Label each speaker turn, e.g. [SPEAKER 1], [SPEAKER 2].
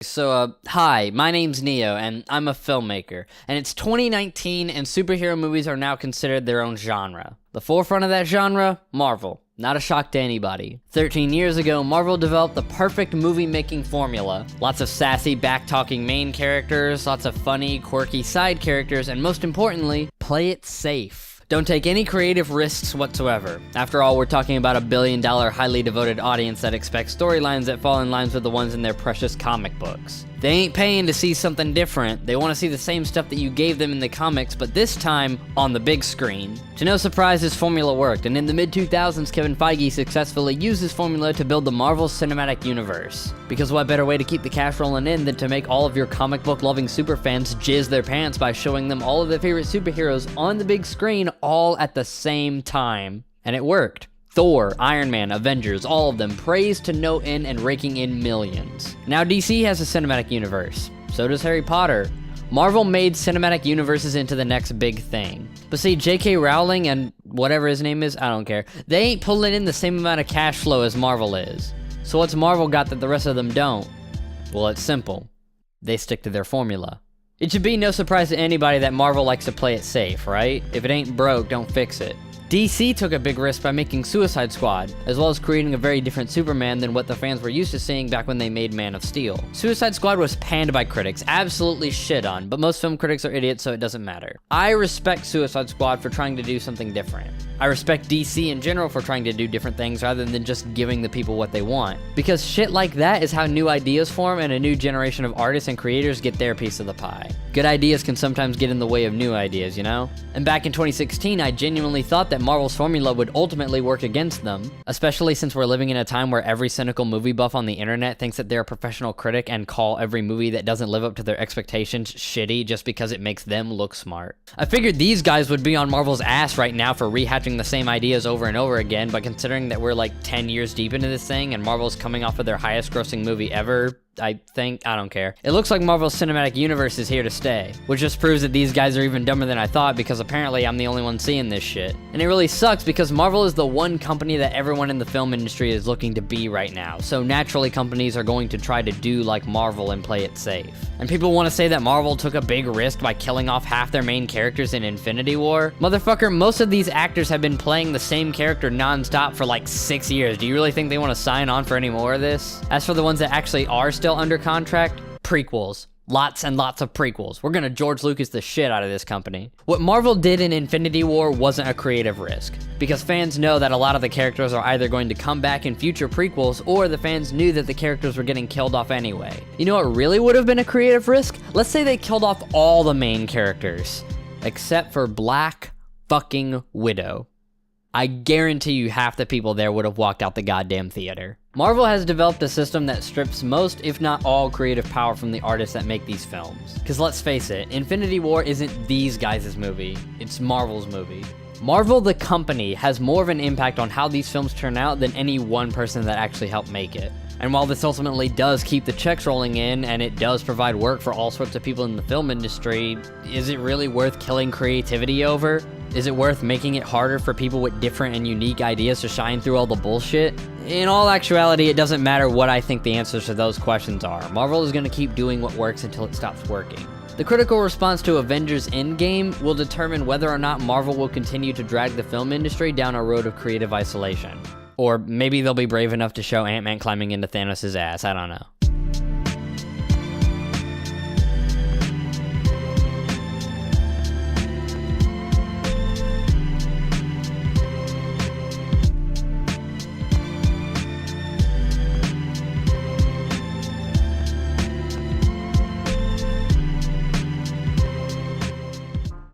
[SPEAKER 1] Hi, my name's Neo, and I'm a filmmaker. And it's 2019, and superhero movies are now considered their own genre. The forefront of that genre? Marvel. Not a shock to anybody. 13 years ago, Marvel developed the perfect movie-making formula. Lots of sassy, back-talking main characters, lots of funny, quirky side characters, and most importantly, play it safe. Don't take any creative risks whatsoever. After all, we're talking about a billion-dollar, highly devoted audience that expects storylines that fall in lines with the ones in their precious comic books. They ain't paying to see something different. They want to see the same stuff that you gave them in the comics, but this time on the big screen. To no surprise, this formula worked, and in the mid-2000s, Kevin Feige successfully used this formula to build the Marvel Cinematic Universe. Because what better way to keep the cash rolling in than to make all of your comic book-loving superfans jizz their pants by showing them all of their favorite superheroes on the big screen all at the same time. And it worked. Thor, Iron Man, Avengers, all of them praised to no end and raking in millions. Now DC has a cinematic universe. So does Harry Potter. Marvel made cinematic universes into the next big thing. But see, J.K. Rowling and whatever his name is, I don't care, they ain't pulling in the same amount of cash flow as Marvel is. So what's Marvel got that the rest of them don't? Well, it's simple. They stick to their formula. It should be no surprise to anybody that Marvel likes to play it safe, right? If it ain't broke, don't fix it. DC took a big risk by making Suicide Squad, as well as creating a very different Superman than what the fans were used to seeing back when they made Man of Steel. Suicide Squad was panned by critics, absolutely shit on, but most film critics are idiots, so it doesn't matter. I respect Suicide Squad for trying to do something different. I respect DC in general for trying to do different things rather than just giving the people what they want. Because shit like that is how new ideas form and a new generation of artists and creators get their piece of the pie. Good ideas can sometimes get in the way of new ideas, you know? And back in 2016, I genuinely thought that Marvel's formula would ultimately work against them, especially since we're living in a time where every cynical movie buff on the internet thinks that they're a professional critic and call every movie that doesn't live up to their expectations shitty just because it makes them look smart. I figured these guys would be on Marvel's ass right now for rehatching the same ideas over and over again, but considering that we're like 10 years deep into this thing and Marvel's coming off of their highest grossing movie ever, I don't care. It looks like Marvel's Cinematic Universe is here to stay, which just proves that these guys are even dumber than I thought because apparently I'm the only one seeing this shit. And it really sucks because Marvel is the one company that everyone in the film industry is looking to be right now, so naturally companies are going to try to do like Marvel and play it safe. And people want to say that Marvel took a big risk by killing off half their main characters in Infinity War. Motherfucker, most of these actors have been playing the same character non-stop for like 6 years. Do you really think they want to sign on for any more of this? As for the ones that actually are still under contract, prequels. Lots and lots of prequels. We're gonna George Lucas the shit out of this company. What Marvel did in Infinity War wasn't a creative risk, because fans know that a lot of the characters are either going to come back in future prequels, or the fans knew that the characters were getting killed off anyway. You know what really would have been a creative risk? Let's say they killed off all the main characters, except for Black fucking Widow. I guarantee you half the people there would have walked out the goddamn theater. Marvel has developed a system that strips most, if not all, creative power from the artists that make these films. Cause let's face it, Infinity War isn't these guys' movie, it's Marvel's movie. Marvel, the company, has more of an impact on how these films turn out than any one person that actually helped make it. And while this ultimately does keep the checks rolling in, and it does provide work for all sorts of people in the film industry, is it really worth killing creativity over? Is it worth making it harder for people with different and unique ideas to shine through all the bullshit? In all actuality, it doesn't matter what I think the answers to those questions are. Marvel is going to keep doing what works until it stops working. The critical response to Avengers Endgame will determine whether or not Marvel will continue to drag the film industry down a road of creative isolation. Or maybe they'll be brave enough to show Ant-Man climbing into Thanos' ass, I don't know.